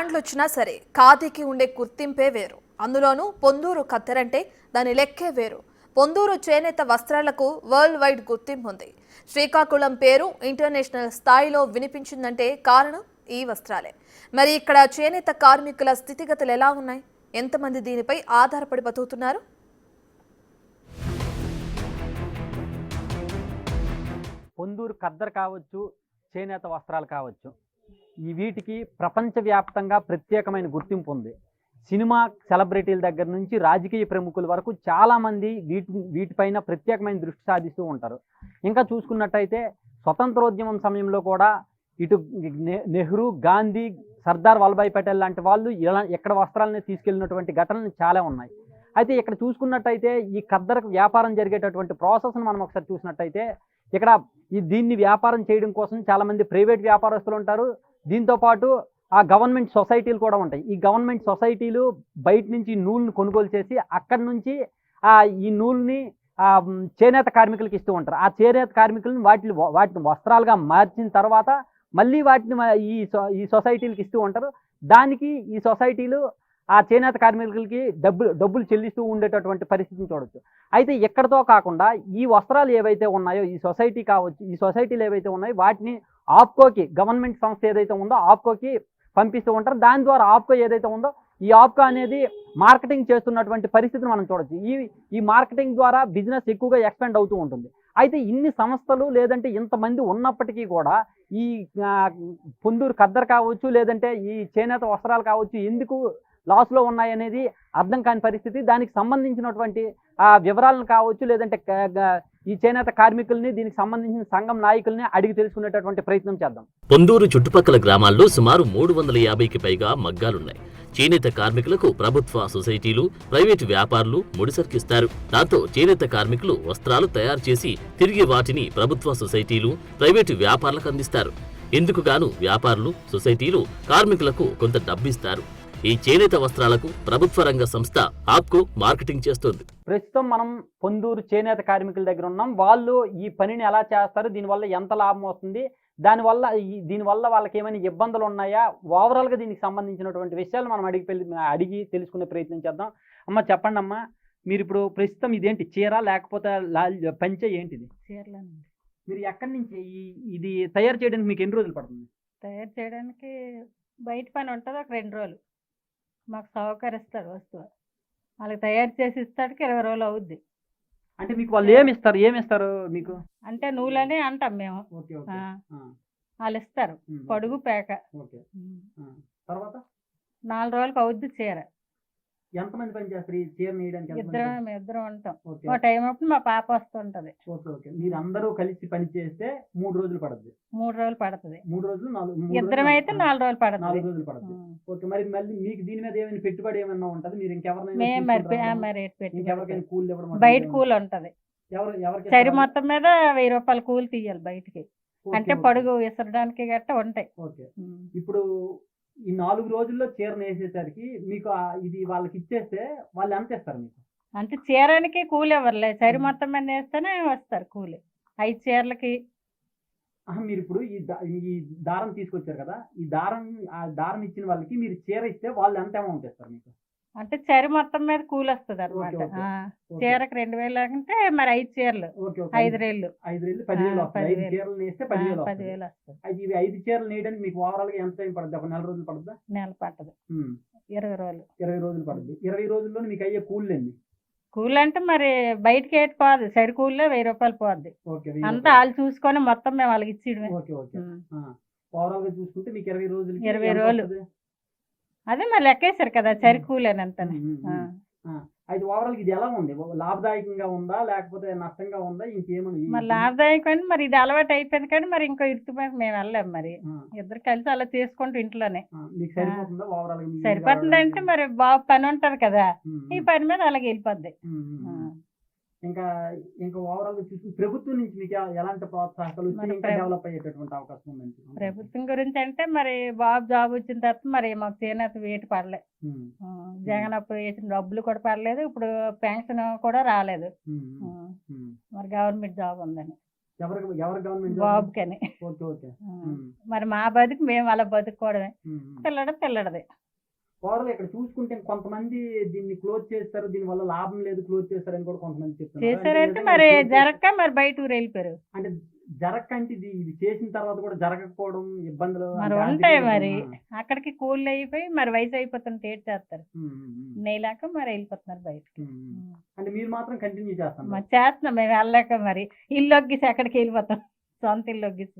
బ్రాండ్లు వచ్చినా సరే ఖాదీకి ఉండే గుర్తింపే వేరు. అందులోనూ పొందూరు ఖద్దరంటే దాని లెక్కే వేరు. పొందూరు చేనేత వస్త్రాలకు వరల్డ్ వైడ్ గుర్తింపు ఉంది. శ్రీకాకుళం పేరు ఇంటర్నేషనల్ స్థాయిలో వినిపించిందంటే కారణం ఈ వస్త్రాలే. మరి ఇక్కడ చేనేత కార్మికుల స్థితిగతులు ఎలా ఉన్నాయి? ఎంతమంది దీనిపై ఆధారపడి బతుకుతున్నారు? పొందూరు ఖద్దరు కావచ్చు, చేనేత వస్త్రాలు కావచ్చు, ఈ వీటికి ప్రపంచవ్యాప్తంగా ప్రత్యేకమైన గుర్తింపు ఉంది. సినిమా సెలబ్రిటీల దగ్గర నుంచి రాజకీయ ప్రముఖుల వరకు చాలామంది వీటిపైన ప్రత్యేకమైన దృష్టి సాధిస్తూ ఉంటారు. ఇంకా చూసుకున్నట్టయితే స్వతంత్రోద్యమం సమయంలో కూడా ఇటు నెహ్రూ, గాంధీ, సర్దార్ వల్లభాయ్ పటేల్ లాంటి వాళ్ళు ఎక్కడ వస్త్రాలని తీసుకెళ్ళినటువంటి ఘటనలు చాలా ఉన్నాయి. అయితే ఇక్కడ చూసుకున్నట్టయితే ఈ ఖద్దరు వ్యాపారం జరిగేటటువంటి ప్రాసెస్ను మనం ఒకసారి చూసినట్టయితే ఇక్కడ దీన్ని వ్యాపారం చేయడం కోసం చాలామంది ప్రైవేట్ వ్యాపారస్తులు ఉంటారు. దీంతోపాటు ఆ గవర్నమెంట్ సొసైటీలు కూడా ఉంటాయి. ఈ గవర్నమెంట్ సొసైటీలు బయట నుంచి నూలుని కొనుగోలు చేసి అక్కడి నుంచి ఈ నూలుని చేనేత కార్మికులకు ఇస్తూ ఉంటారు. ఆ చేనేత కార్మికులను వాటిని వస్త్రాలుగా మార్చిన తర్వాత మళ్ళీ వాటిని ఈ సొసైటీలకు ఇస్తూ ఉంటారు. దానికి ఈ సొసైటీలు ఆ చేనేత కార్మికులకి డబ్బులు చెల్లిస్తూ ఉండేటటువంటి పరిస్థితిని చూడవచ్చు. అయితే ఎక్కడితో కాకుండా ఈ వస్త్రాలు ఏవైతే ఉన్నాయో ఈ సొసైటీ కావచ్చు, ఈ సొసైటీలు ఏవైతే ఉన్నాయో వాటిని ఆప్కోకి, గవర్నమెంట్ సంస్థ ఏదైతే ఉందో ఆప్కోకి పంపిస్తూ ఉంటారు. దాని ద్వారా ఆప్కో ఏదైతే ఉందో ఈ ఆప్కో అనేది మార్కెటింగ్ చేస్తున్నటువంటి పరిస్థితిని మనం చూడవచ్చు. ఈ మార్కెటింగ్ ద్వారా బిజినెస్ ఎక్కువగా ఎక్స్పెండ్ అవుతూ ఉంటుంది. అయితే ఇన్ని సంస్థలు లేదంటే ఇంతమంది ఉన్నప్పటికీ కూడా ఈ పొందూరు ఖద్దరు కావచ్చు లేదంటే ఈ చేనేత వస్త్రాలు కావచ్చు ఎందుకు లాస్లో ఉన్నాయనేది అర్థం కాని పరిస్థితి. దానికి సంబంధించినటువంటి వివరాలను కావచ్చు లేదంటే ఈ చేనేత కార్మికుల్ని, దీనికి సంబంధించిన సంఘం నాయకుల్ని అడిగి తెలుసుకునేటటువంటి ప్రయత్నం చేద్దాం. పొందూరు చుట్టుపక్కల గ్రామాల్లో సుమారు 350కి పైగా మగ్గాలున్నాయి. చేనేత కార్మికులకు ప్రభుత్వ సొసైటీలు, ప్రైవేటు వ్యాపారులు ముడిసరుకిస్తారు. దాంతో చేనేత కార్మికులు వస్త్రాలు తయారు చేసి తిరిగి వాటిని ప్రభుత్వ సొసైటీలు, ప్రైవేటు వ్యాపారులకు అందిస్తారు. ఇందుకు గాను వ్యాపారులు, సొసైటీలు కార్మికులకు కొంత డబ్బిస్తారు. ఈ చేనేత వస్త్రాలకు ప్రభుత్వ రంగ సంస్థ ఆప్కో మార్కెటింగ్ చేస్తుంది. ప్రస్తుతం మనం పొందూరు చేనేత కార్మికుల దగ్గర ఉన్నాం. వాళ్ళు ఈ పనిని ఎలా చేస్తారు, దీనివల్ల ఎంత లాభం వస్తుంది, దీనివల్ల వాళ్ళకి ఏమైనా ఇబ్బందులు ఉన్నాయా, ఓవరాల్గా దీనికి సంబంధించినటువంటి విషయాలు మనం అడిగి తెలుసుకునే ప్రయత్నం చేద్దాం. అమ్మ చెప్పండి అమ్మా, మీరు ఇప్పుడు ప్రస్తుతం ఇదేంటి చీర లేకపోతే పంచె ఏంటిది? చీరలండి. మీరు ఎక్కడి నుంచి ఇది తయారు చేయడానికి మీకు ఎన్ని రోజులు పడుతుంది? తయారు చేయడానికి బయట పని ఉంటుంది ఒక 2 రోజులు. మాకు సహకరిస్తాడు వస్తువు, వాళ్ళకి తయారు చేసి ఇస్తాడికి 20 రోజులు అవుద్ది. అంటే మీకు వాళ్ళు ఏమిస్తారు మీకు? అంటే నూలని అంటాం మేము. వాళ్ళు ఇస్తారు పొడుగు పేక. తర్వాత 4 రోజులకు అవుద్ది చీర. ఎంతమంది పని చేస్తారు ఈ చీర నేయడానికి? ఇద్దరం ఉంటాం. ఓ టైం అప్పుడు మా పాప వస్తుంటది. మీరు అందరూ కలిసి పని చేస్తే 3 రోజులు పడుతుంది. 3 రోజులు పడుతుంది. 3 రోజులు ఇద్దరం అయితే 4 రోజులు పడుతుంది. 4 రోజులు పడుతుంది. ఓకే, మరి మళ్ళీ మీకు దీని మీద ఏమైనా పెట్టుబడి ఏమైనా ఉంటది? మీరు ఇంకెవరైనా కూలి ఇవ్వడం? బయట కూలి ఉంటది. సరి మొత్తం మీద 1000 రూపాయలు కూలి తీయాలి బయటికి. అంటే పొడుగు విసరడానికి గట్ట ఉంటాయి. ఓకే, ఇప్పుడు ఈ 4 రోజుల్లో చీర నేసేసరికి మీకు ఇది వాళ్ళకి ఇచ్చేస్తే వాళ్ళు ఎంత ఇస్తారు మీకు? అంటే చీరానికి కూలి ఇవ్వరులే, సరి మొత్తం మీద వేస్తేనే వస్తారు కూలి 5 చీరలకి. మీరు ఇప్పుడు ఈ దారం తీసుకొచ్చారు కదా, ఆ దారం ఇచ్చిన వాళ్ళకి మీరు చీర ఇస్తే వాళ్ళు ఎంత అమౌంట్ ఇస్తారు మీకు? అంటే చీర మొత్తం మీద కూలి వస్తుంది అనమాట. చీరకు 2000 అంటే మరి 5 చీరలు 5 రేళ్ళు 10,000 వస్తాయి. 5 చీరలు నేస్తే 10,000 వస్తాయి. ఇవి 5 చీరలు నేయడానికి మీకు ఓవరాల్ గా ఎంత టైం పడుతుంది? ఒక 4 రోజులు పడుతుందా? నెల పట్టదు, 20 రోజులు. 20 రోజులు పడుతుంది. 20 రోజుల్లో మీకు అయ్యే కూలి ఎన్ని? కూలి అంటే మరి బయటకి ఏటి పోదు, సరి కూలే 1000 రూపాయలు పోద్ది. అంతా వాళ్ళు చూసుకొని మొత్తం మేము వాళ్ళకి ఇచ్చేయడమే. ఓవరాల్ గా చూసుకుంటే మీకు 20 రోజులు 20 రోజులు అదే మరి లెక్కేశారు కదా సరి కూలేనంత. అయితే ఓవరాల్ ఇది ఎలా ఉంది? లాభదాయకంగా ఉందా లేకపోతే నష్టంగా ఉందా? ఇంకేమన్నా మరి లాభదాయకం మరి ఇది అలవాటు అయిపోయింది కానీ మరి ఇంకో ఇరుతు మేము వెళ్ళాం. మరి ఇద్దరు కలిసి అలా చేసుకుంటూ ఇంట్లోనే సరిపోతుంది. అంటే మరి బాగా పని ఉంటది కదా, ఈ పని మీద అలాగే వెళ్ళిపోద్ది. ఇంకా ఓవరాల్ గా చూసి ప్రభుత్వం నుంచి మీకు ఎలాంటి ప్రోత్సాహాలు డెవలప్ అయ్యేటటువంటి అవకాశం ఉంది? ప్రభుత్వం గురించి అంటే మరి బాబు జాబ్ వచ్చిన తర్వాత మరి మాకు చేనేత వేటు పడలేదు. జగన్ అప్పుడు వేసిన డబ్బులు కూడా పడలేదు, ఇప్పుడు పెన్షన్ కూడా రాలేదు. మరి గవర్నమెంట్ జాబ్ ఉందని ఎవరు గవర్నమెంట్ బాబుకని. Okay okay. మరి మా బతుకు మేము అలా బతుకోవడమే. పిల్లడదే. ఓవరాల్ ఇక్కడ చూసుకుంటే కొంతమంది దీన్ని క్లోజ్ చేస్తారు, దీని వల్ల లాభం లేదు, క్లోజ్ చేస్తారని కూడా కొంతమంది చెప్తున్నారు. చేశారంటే మరి జరక్క మరి బయట ఊరు వెళ్ళిపోయారు. అంటే జరగక అంటే ఇది చేసిన తర్వాత కూడా జరగకపోవడం ఇబ్బందులు మరి ఉంటాయి. మరి అక్కడికి కూల్ అయిపోయి మరి వయసు అయిపోతుంటే ఏడ్ చేస్తారు. నెయ్యలాక మరి వెళ్ళిపోతున్నారు బయటకి. అంటే మీరు మాత్రం కంటిన్యూ చేస్తాం మరి చేస్తున్నాం మేము వెళ్ళాక. మరి ఇల్లు ఒగ్గేసి ఎక్కడికి వెళ్ళిపోతాం, సొంత ఇల్లు ఒగ్గేసి.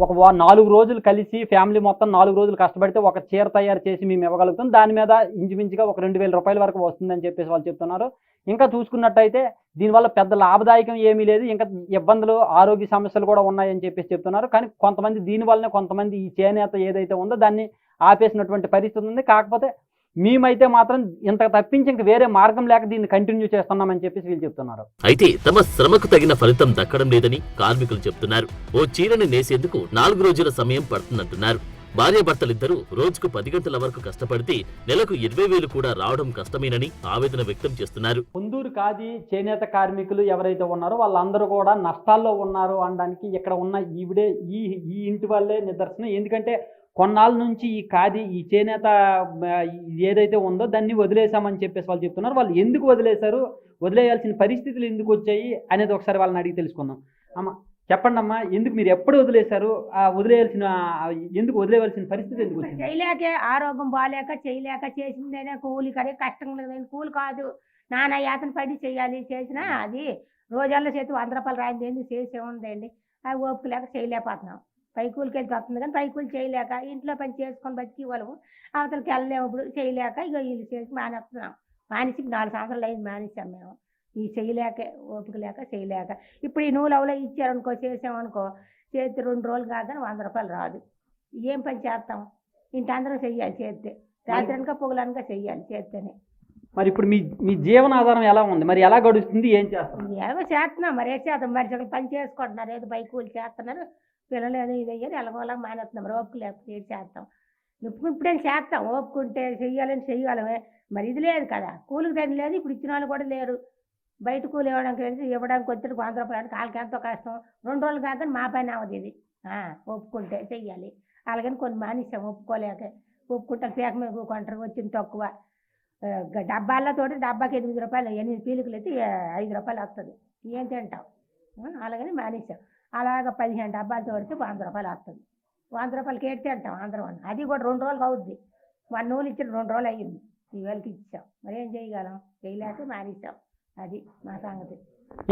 ఒక 4 రోజులు కలిసి ఫ్యామిలీ మొత్తం 4 రోజులు కష్టపడితే ఒక చీర తయారు చేసి మేము ఇవ్వగలుగుతాం. దాని మీద ఇంచుమించుగా ఒక 2000 రూపాయల వరకు వస్తుందని చెప్పేసి వాళ్ళు చెప్తున్నారు. ఇంకా చూసుకున్నట్టయితే దీనివల్ల పెద్ద లాభదాయకం ఏమీ లేదు, ఇంకా ఇబ్బందులు ఆరోగ్య సమస్యలు కూడా ఉన్నాయని చెప్పేసి చెప్తున్నారు. కానీ కొంతమంది దీనివల్లనే కొంతమంది ఈ చేనేత ఏదైతే ఉందో దాన్ని ఆపేసినటువంటి పరిస్థితి ఉంది. కాకపోతే మేమైతే మాత్రం ఇంత తప్పించి ఇంక వేరే మార్గం లేక దీన్ని కంటిన్యూ చేస్తున్నామని చెప్పేసి వీళ్ళు చెప్తున్నారు. అయితే తమ శ్రమకు తగిన ఫలితం దక్కడం లేదని కార్మికులు చెప్తున్నారు. ఓ చీరని నేసేందుకు 4 రోజుల సమయం పడుతుందంటున్నారు. భార్యాభర్తలిద్దరూ రోజుకు 10 గంటల వరకు కష్టపడితే నెలకు 20,000 కూడా రావడం కష్టమేనని ఆవేదన వ్యక్తం చేస్తున్నారు. పొందూరు ఖాదీ చేనేత కార్మికులు ఎవరైతే ఉన్నారో వాళ్ళందరూ కూడా నష్టాల్లో ఉన్నారు అనడానికి ఇక్కడ ఉన్న ఈవిడే ఈ ఇంటి వాళ్ళే నిదర్శనం. ఎందుకంటే కొన్నాళ్ళ నుంచి ఈ ఖాదీ ఈ చేనేత ఏదైతే ఉందో దాన్ని వదిలేసామని చెప్పేసి వాళ్ళు చెప్తున్నారు. వాళ్ళు ఎందుకు వదిలేశారు, వదిలేయాల్సిన పరిస్థితులు ఎందుకు వచ్చాయి అనేది ఒకసారి వాళ్ళని అడిగి తెలుసుకుందాం. అమ్మ చెప్పండి అమ్మా, ఎందుకు మీరు ఎప్పుడు వదిలేశారు, ఎందుకు వదిలేయవలసిన పరిస్థితి ఎందుకు వచ్చింది? చేయలేకే, ఆరోగ్యం బాగాలేక చేయలేక, చేసిందేనే కూలి కరే కష్టం లేదని కూలి కాదు, నానా యాతన పడి చేయాలి. చేసినా అది రోజాల్లో చేతి 100 రూపాయలు రాయింది ఏంది చేసే ఉందండి. అది ఓపిక లేక చేయలేకపోతున్నాం. పైకూలికి వెళ్తే వస్తుంది కానీ పైకూలు చేయలేక ఇంట్లో పని చేసుకొని బతికి వాళ్ళము అవతలకి వెళ్ళలేము. ఇప్పుడు చేయలేక ఇక వీళ్ళు చేసి మానేస్తున్నాం. మానేసి 4 సంవత్సరాలు అయింది మానేసాం మేము. ఈ చేయలేక ఓపిక లేక చేయలేక ఇప్పుడు ఈ నూలు అవలో ఇచ్చారనుకో, చేసామనుకో, చేతి 2 రోజులు కాదని 100 రూపాయలు రాదు. ఏం పని చేస్తాం? ఇంటి అందరం చెయ్యాలి చేస్తే, రాత్రి అనక పొగలనక చెయ్యాలి చేస్తేనే. మరి ఇప్పుడు మీ జీవనాధారం ఎలా ఉంది, మరి ఎలా గడుస్తుంది, ఏం చేస్తాం? ఏమో చేస్తున్నాం, మరి ఏం చేద్దాం? మరి ఒకరు పని చేసుకుంటున్నారు, ఏదో బైకూలు చేస్తున్నారు, పిల్లలు ఏదో ఇది అయ్యారు ఎలాగోలా మానేస్తున్నాం. మరి ఓపిక లేకపోతే ఏం చేస్తాం? ఇప్పుడేం చేస్తాం, ఓపుకుంటే చెయ్యాలమే. మరి ఇది లేదు కదా, కూలికి దాన్ని లేదు. ఇప్పుడు ఇచ్చిన వాళ్ళు కూడా లేరు. బయట కూలి ఇవ్వడానికి వచ్చి 100 రూపాయలు వాళ్ళకి ఎంతో కష్టం. 2 రోజులు కాక మా పని అవ్వదు ఇది. ఒప్పుకుంటే చెయ్యాలి. అలాగని కొన్ని మానేసాం ఒప్పుకోలేక. ఒప్పుకుంటే పేక మీద కొంటారు, వచ్చింది తక్కువ. డబ్బాలతోటి డబ్బాకి 8 రూపాయలు, 8 పీలికలు అయితే 5 రూపాయలు వస్తుంది. ఏం తింటాం? అలాగని మానేసాం. అలాగ 15 డబ్బాలు తోడితే 100 రూపాయలు వస్తుంది. 100 రూపాయలకి ఏడు తింటాం అందరం. అది కూడా 2 రోజులకు అవుద్ది. 1 నూలు ఇచ్చిన 2 రోజులు అయ్యింది. ఈ వేళకి ఇచ్చాం. మరి ఏం చేయగలం? చేయలేక మానేసాం. అది మా సంగతి.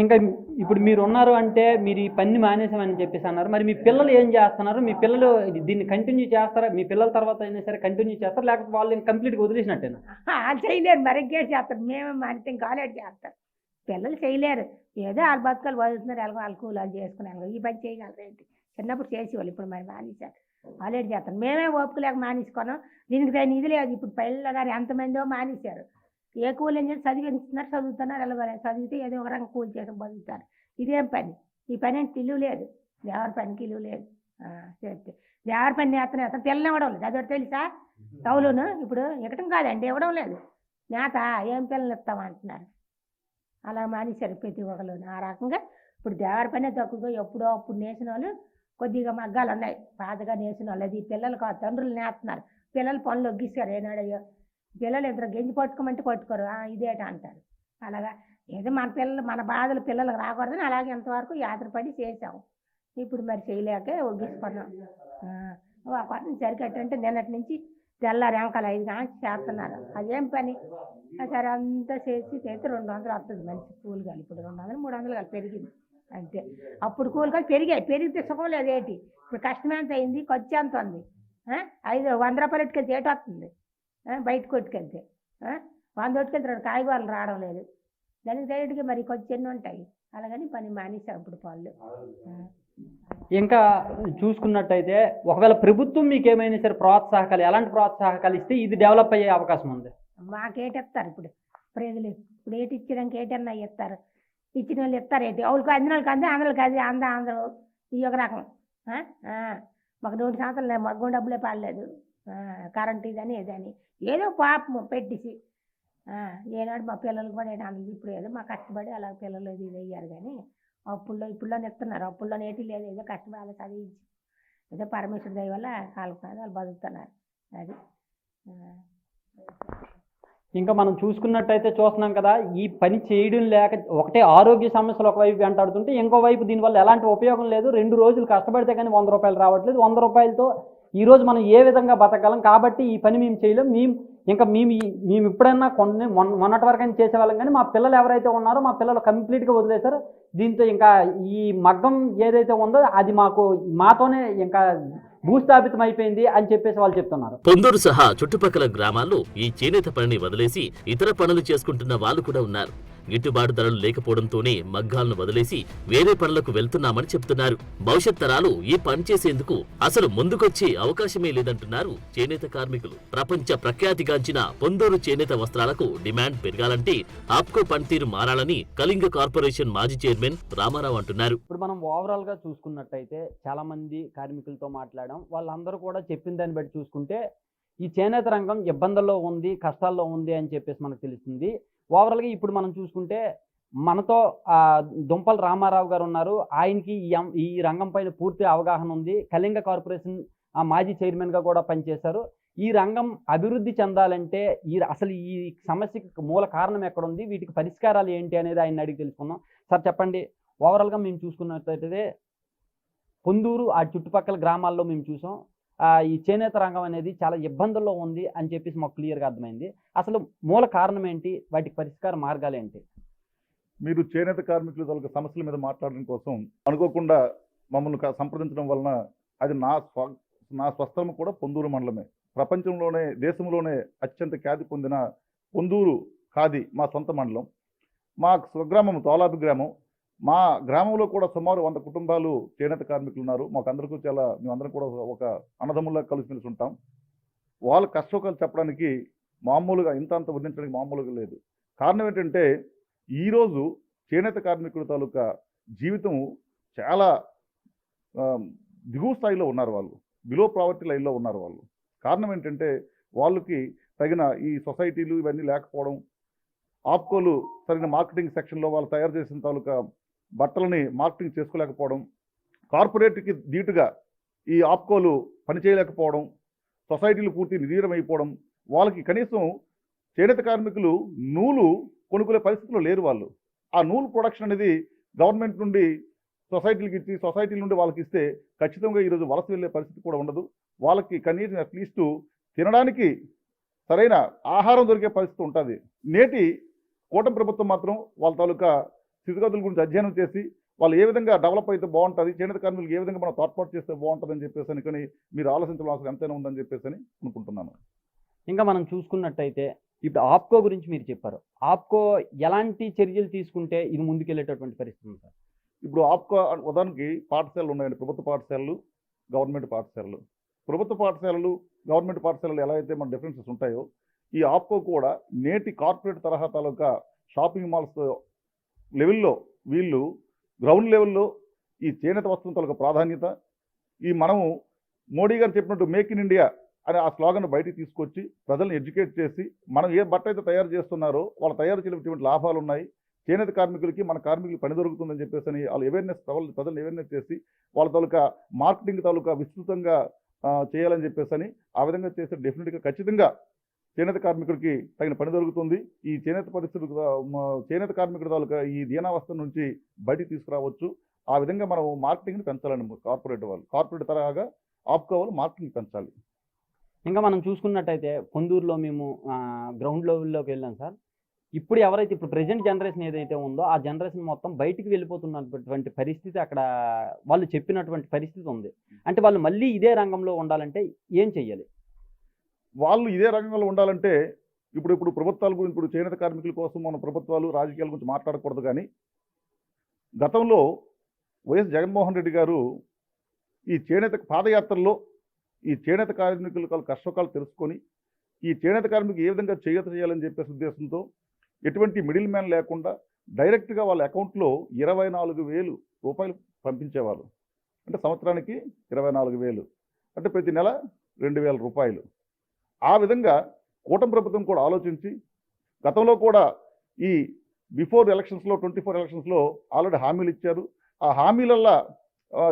ఇంకా ఇప్పుడు మీరు ఉన్నారు అంటే మీరు ఈ పని మానేసామని చెప్పేసి అన్నారు. మరి మీ పిల్లలు ఏం చేస్తున్నారు? మీ పిల్లలు దీన్ని కంటిన్యూ చేస్తారా? మీ పిల్లల తర్వాత అయినా సరే కంటిన్యూ చేస్తారు, లేకపోతే వాళ్ళు కంప్లీట్గా వదిలేసినట్టేనా? చేయలేరు, మరి ఇంకేం చేస్తారు? మేమే మానితే ఇంకా ఆల్రెడీ చేస్తారు. పిల్లలు చేయలేరు. ఏదో వాళ్ళ బతుకలు వదులుతున్నారు, ఎలాగో వాళ్ళ కూలాలు చేసుకున్నాను. ఈ పని చేయగలరు ఏంటి? చిన్నప్పుడు చేసేవాళ్ళు, ఇప్పుడు మరి మానేశారు. ఆల్రెడీ చేస్తాను. మేమే ఓపికలేక మానేసుకున్నాం. దీనికి దాని ఇది లేదు. ఇప్పుడు పిల్లలు గారు ఎంతమందో మానేశారు. ఏ కూలి అని చెప్పి చదువుతున్నారు ఎలాగోలేదు. చదివితే ఏదో ఒక రంగం కూలి చేసి బతుకుతారు. ఇదేం పని? ఈ పని అంటే ఇల్లు లేదు, దేవర పనికి ఇల్లు లేదు. చేస్తే దేవర పని నేత పిల్లలు ఇవ్వడం లేదు. అదొకటి తెలుసా? టౌలును ఇప్పుడు ఇవ్వడం కాదండి, ఇవ్వడం లేదు. నేత ఏం పిల్లలు ఇస్తామంటున్నారు. అలా మానేశారు ప్రతి ఒక్కరు. ఆ రకంగా ఇప్పుడు దేవర పనే తక్కువగా. ఎప్పుడో అప్పుడు నేసిన వాళ్ళు కొద్దిగా మగ్గాలు ఉన్నాయి, బాధగా నేసిన వాళ్ళు. అది పిల్లలు కాదు, తండ్రులు నేస్తున్నారు. పిల్లలు పనులు ఒగ్గిస్తారు. ఏనాడయ్యో పిల్లలు ఇద్దరు గెంజి పట్టుకోమంటే పట్టుకోరు, ఇదేట అంటారు. అలాగా ఏదో మన పిల్లలు మన బాధలు పిల్లలకు రాకూడదని అలాగే ఎంతవరకు యాత్రపడి చేసాము. ఇప్పుడు మరి చేయలేక ఒగ్గించుకున్నాం. కొత్త సరికట్టంటే నిన్నటి నుంచి తెల్లారి ఏమకాల 5 గంటలకు చేస్తున్నారు. అదేం పని? సరే అంతా చేస్తే 200 వస్తుంది మంచి కూలి కాదు. ఇప్పుడు 200 300 కాదు పెరిగింది అంతే. అప్పుడు కూలి కాదు పెరిగితే సుఖం లేదు ఏంటి? ఇప్పుడు కష్టం ఎంత అయింది, ఖర్చు ఎంత ఉంది? 100 రూపాయలు ఎట్టుకెళ్తే ఏటి వస్తుంది? బయట కొట్టుకెళ్తే 100 కొట్టుకెళ్తే 2 కాయగూరలు రావడం లేదు. దానికి రేటుగా మరి కొంచెం ఎన్ని ఉంటాయి. అలాగని పని మానేసాం ఇప్పుడు పళ్ళు. ఇంకా చూసుకున్నట్టయితే ఒకవేళ ప్రభుత్వం మీకు ఏమైనా సరే ప్రోత్సాహకాలు, ఎలాంటి ప్రోత్సాహకాలు ఇస్తే ఇది డెవలప్ అయ్యే అవకాశం ఉంది? మాకేటిస్తారు ఇప్పుడు ప్రజలు? ఇప్పుడు ఏటి ఇచ్చడానికి ఏటన్నా ఇస్తారు? ఇచ్చిన వాళ్ళు ఇస్తారు ఏంటి? వాళ్ళకి అందిన వాళ్ళకి అంది, అందరికి అది అందరూ ఈ ఒక రకం. మాకు 2 సంవత్సరాలు మగ్గం డబ్బులే పడలేదు. కరెంట్ ఇదని ఏదని ఏదో పాపం పెట్టేసి ఏనాడు మా పిల్లలు కూడా అందులో ఇప్పుడు ఏదో మా కష్టపడి అలా పిల్లలు ఇది అయ్యారు. కానీ అప్పుల్లో ఇప్పుడులోనే ఇస్తున్నారు, అప్పుల్లో ఏటి లేదు, ఏదో కష్టపడి వాళ్ళు చదివించి ఏదో పరమేశ్వర దయ వల్ల వాళ్ళు బతుకుతున్నారు. అది ఇంకా మనం చూసుకున్నట్టయితే చూస్తున్నాం కదా, ఈ పని చేయడం లేక ఒకటే ఆరోగ్య సమస్యలు ఒకవైపు వెంటాడుతుంటే ఇంకోవైపు దీనివల్ల ఎలాంటి ఉపయోగం లేదు. 2 రోజులు కష్టపడితే కానీ 100 రూపాయలు రావట్లేదు. 100 రూపాయలతో ఈరోజు మనం ఏ విధంగా బతకగలం? కాబట్టి ఈ పని మేము చేయలేం. మేము ఇప్పుడైనా మొన్నటి వరకు చేసేవాళ్ళం, కానీ మా పిల్లలు ఎవరైతే ఉన్నారో మా పిల్లలు కంప్లీట్గా వదిలేశారు. దీంతో ఇంకా ఈ మగ్గం ఏదైతే ఉందో అది మాతోనే ఇంకా భూస్థాపితం అయిపోయింది అని చెప్పేసి వాళ్ళు చెప్తున్నారు. పొందూరు సహా చుట్టుపక్కల గ్రామాల్లో ఈ చేనేత పనిని వదిలేసి ఇతర పనులు చేసుకుంటున్న వాళ్ళు కూడా ఉన్నారు. గిట్టుబాటు ధరలు లేకపోవడంతోనే మగ్గాలను వదిలేసి వేరే పనులకు వెళ్తున్నామని చెప్తున్నారు. భవిష్యత్ తరాలు ఈ పని చేసేందుకు అసలు ముందుకొచ్చే అవకాశమే లేదంటున్నారు చేనేత కార్మికులు. ప్రపంచ ప్రఖ్యాతిగాంచిన పొందూరు చేనేత వస్త్రాలకు డిమాండ్ పెరగాలంటే ఆప్కో పనితీరు మారాలని కళింగ కార్పొరేషన్ మాజీ చైర్మన్ రామారావు అంటున్నారు. ఇప్పుడు మనం ఓవరాల్ గా చూసుకున్నట్టయితే చాలా మంది కార్మికులతో మాట్లాడడం, వాళ్ళందరూ కూడా చెప్పిన దాన్ని బట్టి చూసుకుంటే ఈ చేనేత రంగం ఇబ్బందుల్లో ఉంది, కష్టాల్లో ఉంది అని చెప్పేసి మనకు తెలుస్తుంది. ఓవరాల్గా ఇప్పుడు మనం చూసుకుంటే మనతో దుంపల రామారావు గారు ఉన్నారు. ఆయనకి ఈ రంగం పైన పూర్తి అవగాహన ఉంది. కళింగ కార్పొరేషన్ మాజీ చైర్మన్గా కూడా పనిచేశారు. ఈ రంగం అభివృద్ధి చెందాలంటే అసలు ఈ సమస్యకి మూల కారణం ఎక్కడ ఉంది, వీటికి పరిష్కారాలు ఏంటి అనేది ఆయన అడిగి తెలుసుకుందాం. సార్ చెప్పండి, ఓవరాల్గా మేము చూసుకున్నట్టయితే పొందూరు ఆ చుట్టుపక్కల గ్రామాల్లో మేము చూసాం ఈ చేనేత రంగం అనేది చాలా ఇబ్బందుల్లో ఉంది అని చెప్పేసి మాకు క్లియర్గా అర్థమైంది. అసలు మూల కారణం ఏంటి, వాటికి పరిష్కార మార్గాలు ఏంటి? మీరు చేనేత కార్మికుల తాలూకు సమస్యల మీద మాట్లాడడం కోసం అనుకోకుండా మమ్మల్ని సంప్రదించడం వలన అది నా స్వస్థలం కూడా పొందూరు మండలమే. ప్రపంచంలోనే దేశంలోనే అత్యంత ఖ్యాతి పొందిన పొందూరు ఖాదీ మా సొంత మండలం. మా స్వగ్రామం తోలాపి గ్రామం. మా గ్రామంలో కూడా సుమారు 100 కుటుంబాలు చేనేత కార్మికులు ఉన్నారు. మేమందరం కూడా ఒక అన్నదమ్ముల్లా కలిసిమెలిసి ఉంటాం. వాళ్ళ కష్టసుఖాలు చెప్పడానికి మామూలుగా అంత వర్ణించడానికి మామూలుగా లేదు. కారణం ఏంటంటే ఈరోజు చేనేత కార్మికుల తాలూకా జీవితం చాలా దిగువ స్థాయిలో ఉన్నారు. వాళ్ళు బిలో ప్రావర్టీ లైన్లో ఉన్నారు. వాళ్ళు కారణం ఏంటంటే వాళ్ళకి తగిన ఈ సొసైటీలు ఇవన్నీ లేకపోవడం, ఆప్కోలు సరైన మార్కెటింగ్ సెక్షన్లో వాళ్ళు తయారు చేసిన తాలూకా బట్టలని మార్కెటింగ్ చేసుకోలేకపోవడం, కార్పొరేట్కి ధీటుగా ఈ ఆప్కోలు పనిచేయలేకపోవడం, సొసైటీలు పూర్తి నిర్వీర్యం అయిపోవడం, వాళ్ళకి కనీసం చేనేత కార్మికులు నూలు కొనుక్కునే పరిస్థితిలో లేరు. వాళ్ళు ఆ నూలు ప్రొడక్షన్ అనేది గవర్నమెంట్ నుండి సొసైటీలకు ఇచ్చి సొసైటీల నుండి వాళ్ళకి ఇస్తే ఖచ్చితంగా ఈరోజు వలస వెళ్ళే పరిస్థితి కూడా ఉండదు. వాళ్ళకి కనీసం అట్లీస్ట్ తినడానికి సరైన ఆహారం దొరికే పరిస్థితి ఉంటుంది. నేటి కూటమి ప్రభుత్వం మాత్రం వాళ్ళ తాలూకా స్థితిగతుల గురించి అధ్యయనం చేసి వాళ్ళు ఏ విధంగా డెవలప్ అయితే బాగుంటుంది, చేనేత కార్మికులకు ఏ విధంగా మనం తోడ్పాటు చేస్తే బాగుంటుందని చెప్పేసి కానీ మీరు ఆలోచించవలసిన ఎంతైనా ఉందని చెప్పేసి అనుకుంటున్నాను. ఇంకా మనం చూసుకున్నట్టయితే ఇప్పుడు ఆప్కో గురించి మీరు చెప్పారు. ఆప్కో ఎలాంటి చర్యలు తీసుకుంటే ఇది ముందుకెళ్ళేటటువంటి పరిస్థితి ఉంది సార్? ఇప్పుడు ఆప్కో ఉదాహరణకి పాఠశాలలు ఉన్నాయండి, ప్రభుత్వ పాఠశాలలు, గవర్నమెంట్ పాఠశాలలు. ప్రభుత్వ పాఠశాలలు, గవర్నమెంట్ పాఠశాలలు ఎలా అయితే మన డిఫరెన్సెస్ ఉంటాయో ఈ ఆప్కో కూడా నేటి కార్పొరేట్ తరహా తాలూకా షాపింగ్ మాల్స్ లెవెల్లో వీళ్ళు గ్రౌండ్ లెవెల్లో ఈ చేనేత వస్తువుల తాలూకా ప్రాధాన్యత, మనము మోడీ గారు చెప్పినట్టు మేక్ ఇన్ ఇండియా అనే ఆ స్లోగన్ బయటికి తీసుకొచ్చి ప్రజల్ని ఎడ్యుకేట్ చేసి మనం ఏ బట్ట అయితే తయారు చేస్తున్నారో వాళ్ళు తయారు చేయడానికి లాభాలు ఉన్నాయి, చేనేత కార్మికులకి మన కార్మికులకి పని దొరుకుతుందని చెప్పేసి వాళ్ళు ప్రజలను అవేర్నెస్ చేసి వాళ్ళ తాలూకా మార్కెటింగ్ తాలూకా విస్తృతంగా చేయాలని చెప్పేసి ఆ విధంగా చేస్తే డెఫినెట్గా ఖచ్చితంగా చేనేత కార్మికుడికి తగిన పని దొరుకుతుంది. ఈ చేనేత కార్మికుడి తాలూకా ఈ దీనావస్థ నుంచి బయటికి తీసుకురావచ్చు. ఆ విధంగా మనం మార్కెటింగ్ని పెంచాలని కార్పొరేట్ తరహాగా ఆప్కో వాళ్ళు మార్కెటింగ్ పెంచాలి. ఇంకా మనం చూసుకున్నట్టయితే పొందూరులో మేము గ్రౌండ్ లెవెల్లోకి వెళ్ళాం సార్. ఇప్పుడు ప్రెజెంట్ జనరేషన్ ఏదైతే ఉందో ఆ జనరేషన్ మొత్తం బయటికి వెళ్ళిపోతున్నటువంటి పరిస్థితి అక్కడ వాళ్ళు చెప్పినటువంటి పరిస్థితి ఉంది. అంటే వాళ్ళు మళ్ళీ ఇదే రంగంలో ఉండాలంటే ఏం చెయ్యాలి? వాళ్ళు ఇదే రంగంలో ఉండాలంటే ఇప్పుడు ప్రభుత్వాల గురించి, ఇప్పుడు చేనేత కార్మికుల కోసం మన ప్రభుత్వాలు రాజకీయాల గురించి మాట్లాడకూడదు. కానీ గతంలో వైఎస్ జగన్మోహన్ రెడ్డి గారు ఈ చేనేత పాదయాత్రలో ఈ చేనేత కార్మికుల కష్టకాలు తెలుసుకొని ఈ చేనేత కార్మికులు ఏ విధంగా చేయాలని చెప్పేసి ఉద్దేశంతో ఎటువంటి మిడిల్ మ్యాన్ లేకుండా డైరెక్ట్గా వాళ్ళ అకౌంట్లో 24,000 రూపాయలు పంపించేవారు. అంటే సంవత్సరానికి 24,000 అంటే ప్రతి నెల 2,000 రూపాయలు. ఆ విధంగా కూటమి ప్రభుత్వం కూడా ఆలోచించి గతంలో కూడా ఈ బిఫోర్ ఎలక్షన్స్లో 24 ఎలక్షన్స్లో ఆల్రెడీ హామీలు ఇచ్చారు. ఆ హామీలల్లా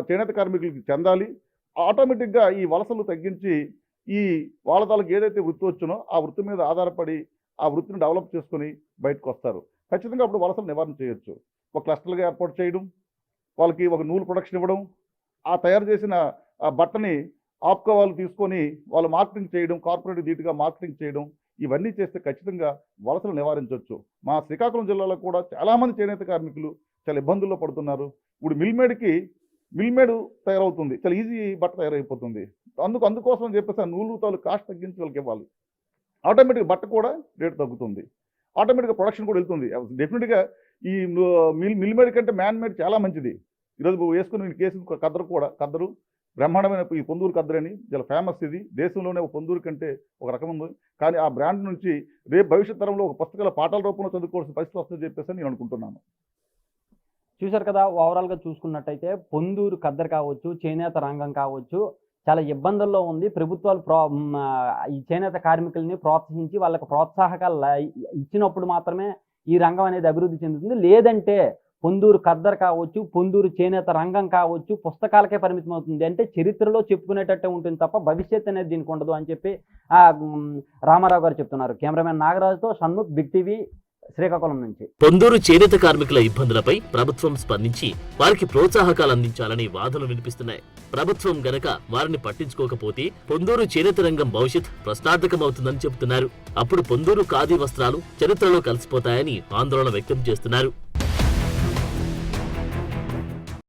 చేనేత కార్మికులకి చెందాలి. ఆటోమేటిక్గా ఈ వలసలు తగ్గించి ఈ వాళ్ళ తాలకు ఏదైతే వృత్తి వచ్చునో ఆ వృత్తి మీద ఆధారపడి ఆ వృత్తిని డెవలప్ చేసుకొని బయటకు వస్తారు. ఖచ్చితంగా అప్పుడు వలసలు నివారణ చేయొచ్చు. ఒక క్లస్టర్గా ఏర్పాటు చేయడం, వాళ్ళకి ఒక నూలు ప్రొడక్షన్ ఇవ్వడం, ఆ తయారు చేసిన ఆ బట్టని ఆప్కో వాళ్ళు తీసుకొని వాళ్ళు మార్కెటింగ్ చేయడం, కార్పొరేట్ ధీటుగా మార్కెటింగ్ చేయడం, ఇవన్నీ చేస్తే ఖచ్చితంగా వలసలు నివారించవచ్చు. మా శ్రీకాకుళం జిల్లాలో కూడా చాలామంది చేనేత కార్మికులు చాలా ఇబ్బందుల్లో పడుతున్నారు. ఇప్పుడు మిల్మేడ్ తయారవుతుంది, చాలా ఈజీ బట్ట తయారైపోతుంది. అందుకోసం అని చెప్పేసి ఆ నూలు తాలు కాస్ట్ తగ్గించి వాళ్ళకి ఇవ్వాలి. ఆటోమేటిక్గా బట్ట కూడా రేటు తగ్గుతుంది, ఆటోమేటిక్గా ప్రొడక్షన్ కూడా వెళ్తుంది. డెఫినెట్గా ఈ మిల్మేడ్ కంటే మ్యాన్మేడ్ చాలా మంచిది. ఈరోజు వేసుకుని కేసు కద్దరు బ్రహ్మాండమైన ఈ పొందూరు కద్దరని చాలా ఫేమస్. ఇది దేశంలోనే ఒక పొందూరు కంటే ఒక రకం ఉంది. కానీ ఆ బ్రాండ్ నుంచి రేపు భవిష్యత్ తరంలో ఒక పుస్తకాల పాఠాల రూపంలో చదువుకోవాల్సిన పరిస్థితి వస్తుందని చెప్పేసి నేను అనుకుంటున్నాను. చూశారు కదా, ఓవరాల్గా చూసుకున్నట్టయితే పొందూరు కద్దరు కావచ్చు, చేనేత రంగం కావచ్చు, చాలా ఇబ్బందుల్లో ఉంది. ప్రభుత్వాలు ఈ చేనేత కార్మికుల్ని ప్రోత్సహించి వాళ్ళకి ప్రోత్సాహకాలు ఇచ్చినప్పుడు మాత్రమే ఈ రంగం అనేది అభివృద్ధి చెందుతుంది. లేదంటే పొందూరు కద్దరు కావచ్చు, పొందూరు చేనేత రంగం కావచ్చు పుస్తకాలకే పరిమితం అవుతుంది. అంటే చరిత్రలో చెప్పుకునేటట్టే ఉంటుంది తప్ప భవిష్యత్ అనేది దీనికి ఉండదు అని చెప్పి రామారావు గారు చెప్తున్నారు. కెమెరామెన్ నాగరాజుతో షణ్ముఖ్, బిగ్ టీవీ, శ్రీకాకుళం నుంచి. పొందూరు చేనేత కార్మికుల ఇబ్బందులపై ప్రభుత్వం స్పందించి వారికి ప్రోత్సాహకాలు అందించాలని వాదనలు వినిపిస్తున్నాయి. ప్రభుత్వం గనక వారిని పట్టించుకోకపోతే పొందూరు చేనేత రంగం భవిష్యత్ ప్రశ్నార్థకమవుతుందని చెబుతున్నారు. అప్పుడు పొందూరు ఖాదీ వస్త్రాలు చరిత్రలో కలిసిపోతాయని ఆందోళన వ్యక్తం చేస్తున్నారు.